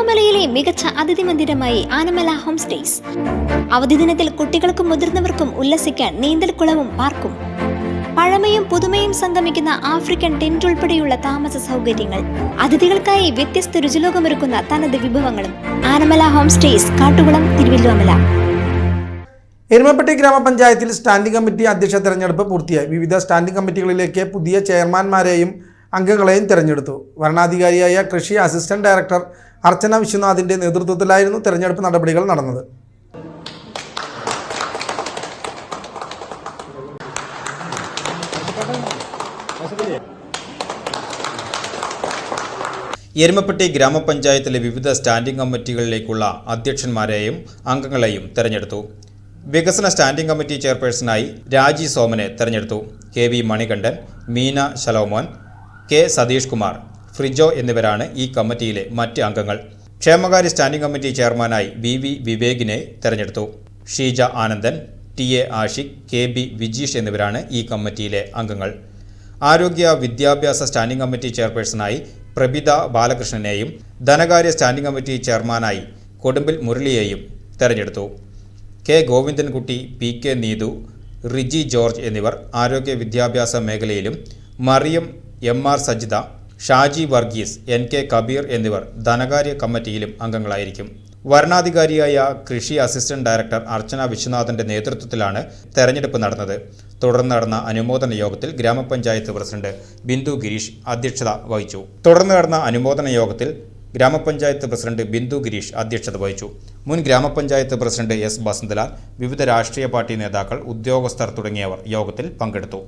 തിരുവല്ലോമലയിലെ മികച്ച അതിഥി മന്ദിരമായി Anamala home stays. അവധി ദിനത്തിൽ കുട്ടികൾക്കും മുതിർന്നവർക്കും ഉല്ലസിക്കാൻ നീന്തൽക്കുളവും പാർക്കും. പഴമയും പുതുമയും സംഗമിക്കുന്ന ആഫ്രിക്കൻ ടെന്റ് ഉൾപ്പെടെയുള്ള താമസ സൗകര്യങ്ങൾ, അതിഥികൾക്കായി വ്യത്യസ്ത രുചിലോകമൊരുക്കുന്ന തനത് വിഭവങ്ങളും. Anamala home stays, Kattukulam, Thiruvallomala. എരുമപ്പെട്ടി ഗ്രാമപഞ്ചായത്തിൽ സ്റ്റാൻഡിംഗ് കമ്മിറ്റി അധ്യക്ഷ തെരഞ്ഞെടുപ്പ് പൂർത്തിയായി. വിവിധ സ്റ്റാൻഡിംഗ് കമ്മിറ്റികളിലേക്ക് പുതിയ ചെയർമാൻമാരെയും അംഗങ്ങളെയും തെരഞ്ഞെടുത്തു. വരണാധികാരിയായ കൃഷി അസിസ്റ്റന്റ് ഡയറക്ടർ അർച്ചന വിശ്വനാഥിന്റെ നേതൃത്വത്തിലായിരുന്നു തെരഞ്ഞെടുപ്പ് നടപടികൾ നടന്നത്. എരുമപ്പെട്ടി ഗ്രാമപഞ്ചായത്തിലെ വിവിധ സ്റ്റാൻഡിംഗ് കമ്മിറ്റികളിലേക്കുള്ള അധ്യക്ഷന്മാരെയും അംഗങ്ങളെയും തെരഞ്ഞെടുത്തു. വികസന സ്റ്റാൻഡിംഗ് കമ്മിറ്റി ചെയർപേഴ്സണായി രാജി സോമനെ തെരഞ്ഞെടുത്തു. KV മണികണ്ഠൻ, മീന ശലോമോൻ, K സതീഷ് കുമാർ, ഫ്രിജോ എന്നിവരാണ് ഈ കമ്മിറ്റിയിലെ മറ്റ് അംഗങ്ങൾ. ക്ഷേമകാര്യ സ്റ്റാൻഡിംഗ് കമ്മിറ്റി ചെയർമാനായി BV വിവേകിനെ തെരഞ്ഞെടുത്തു. ഷീജ ആനന്ദൻ, TA ആഷിഖ്, KB വിജീഷ് എന്നിവരാണ് ഈ കമ്മിറ്റിയിലെ അംഗങ്ങൾ. ആരോഗ്യ വിദ്യാഭ്യാസ സ്റ്റാൻഡിംഗ് കമ്മിറ്റി ചെയർപേഴ്സണായി പ്രഭിത ബാലകൃഷ്ണനെയും ധനകാര്യ സ്റ്റാൻഡിംഗ് കമ്മിറ്റി ചെയർമാനായി കൊടുമ്പിൽ മുരളിയെയും തെരഞ്ഞെടുത്തു. K Govindankutty, PK Neethu, Riji George എന്നിവർ ആരോഗ്യ വിദ്യാഭ്യാസ മേഖലയിലും, മറിയം MR സജിത, ഷാജി വർഗീസ്, NK കബീർ എന്നിവർ ധനകാര്യ കമ്മിറ്റിയിലും അംഗങ്ങളായിരിക്കും. വരണാധികാരിയായ കൃഷി അസിസ്റ്റന്റ് ഡയറക്ടർ അർച്ചന വിശ്വനാഥന്റെ നേതൃത്വത്തിലാണ് തെരഞ്ഞെടുപ്പ് നടന്നത്. തുടർന്ന് നടന്ന അനുമോദന യോഗത്തിൽ ഗ്രാമപഞ്ചായത്ത് പ്രസിഡന്റ് ബിന്ദു ഗിരീഷ് അധ്യക്ഷത വഹിച്ചു. മുൻ ഗ്രാമപഞ്ചായത്ത് പ്രസിഡന്റ് S. ബസന്തലാൽ, വിവിധ രാഷ്ട്രീയ പാർട്ടി നേതാക്കൾ, ഉദ്യോഗസ്ഥർ തുടങ്ങിയവർ യോഗത്തിൽ പങ്കെടുത്തു.